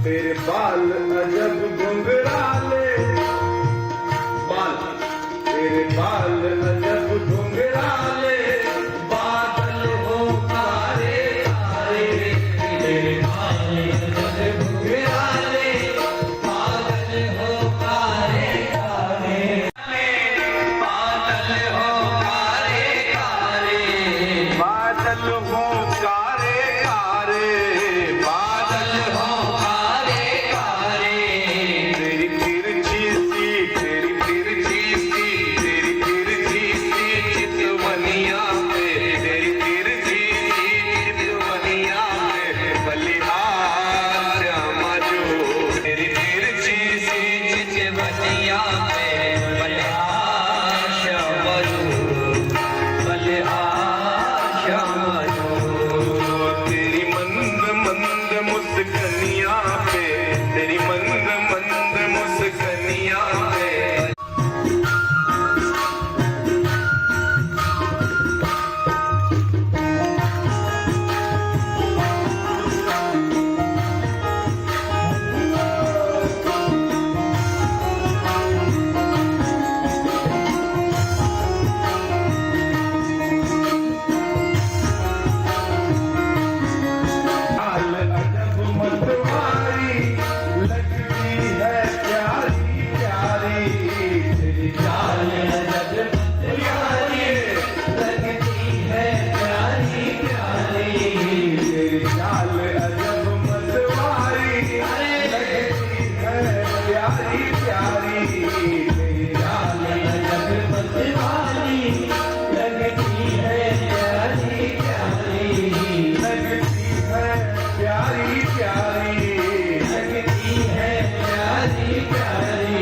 तेरे बाल अजब घुंघराले, बाल तेरे बाल अजब घुंघराले, बादल हो कारे कारे, तेरे बाल अजब घुंघराले, बादल हो कारे कारे, बादल हो कारे कारे, बादल हो कारे कारे, बादल हो कारे कारे, तेरी तिरछी सी चितवनिया पे, तेरी तिरछी सी चितवनिया पे, बलिहार श्यामा जो, तेरी तिरछी सी चितवनिया पे, बलिहार श्यामा जो, बलिहार श्यामा जो, तेरी मंद मंद मुस्कनिया पे, तेरी मंद मंद मुस्कनिया पे। चाल अजब मतवारी, लगती है प्यारी प्यारी, तेरी चाल अजब मतवारी, लगती है प्यारी प्यारी, तेरी चाल अजब मतवारी, लगती है प्यारी प्यारी, तेरी चाल अजब मतवारी, लगती है प्यारी प्यारी, लगती है प्यारी प्यारी, लगती है प्यारी प्यारी,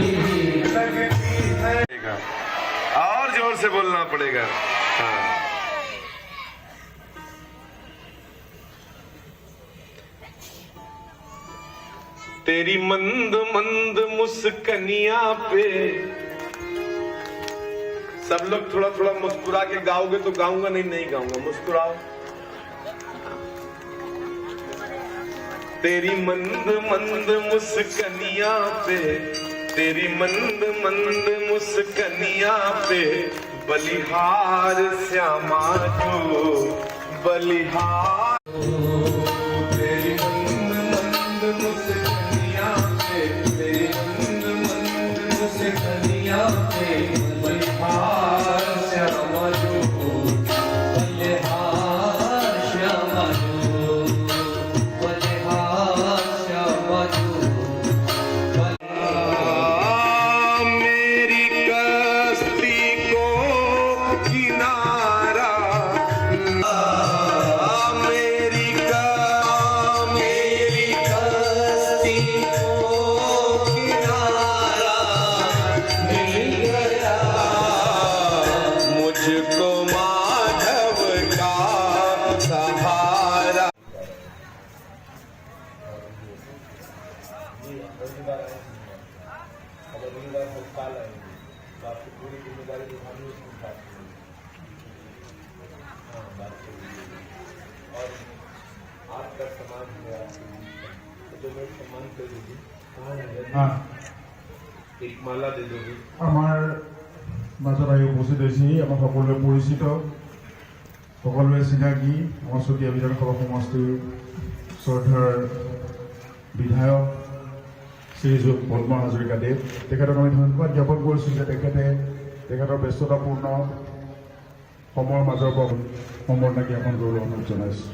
लगती है। और जोर से बोलना पड़ेगा। हाँ। तेरी मंद मंद मुस्कनिया पे, सब लोग थोड़ा थोड़ा मुस्कुरा के गाओगे तो गाऊंगा, नहीं नहीं गाऊंगा, मुस्कुराओ। तेरी मंद मंद मुस्कनिया पे, तेरी मंद मंद मुस्कनिया पे, बलिहार श्यामा जो, बलिहार, तेरी मंद मंद मुस्कनिया पे, तेरी मंद मंद मुस्कनिया पे, बलिहार श्यामा जो, बलिहार श्यामा जो, मेरी कश्ती को किनारा, मेरी कश्ती को किनारा मिल गया, मुझको माधव का सहारा। अगर अगली बार वो काल आएंगे तो आपकी पूरी जिम्मेदारी उठानी उसके साथ बात करेंगे। और आपका समाज है आपके बीच का, तो मैं सम्मान कर दूँगी। हाँ, एक माला दे दोगे। আমাৰ মাজত আহি উপস্থিত হৈছে আমাৰ সকলোৱে পৰিচিত, সকলোৱে চিনাকি আমাৰ চতিয়া বিধানসভা সমষ্টিৰ শ্ৰদ্ধাৰ বিধায়ক শ্ৰীযুত পদ্ম হাজৰিকাদেৱ, তেখেতক আমি ধন্যবাদ জ্ঞাপন কৰিছোঁ যে তেখেতৰ ব্যস্ততাপূৰ্ণ সময়ৰ মাজৰ পৰা সম্বৰ্ধনা জ্ঞাপন কৰিবলৈ অনুৰোধ জনাইছোঁ।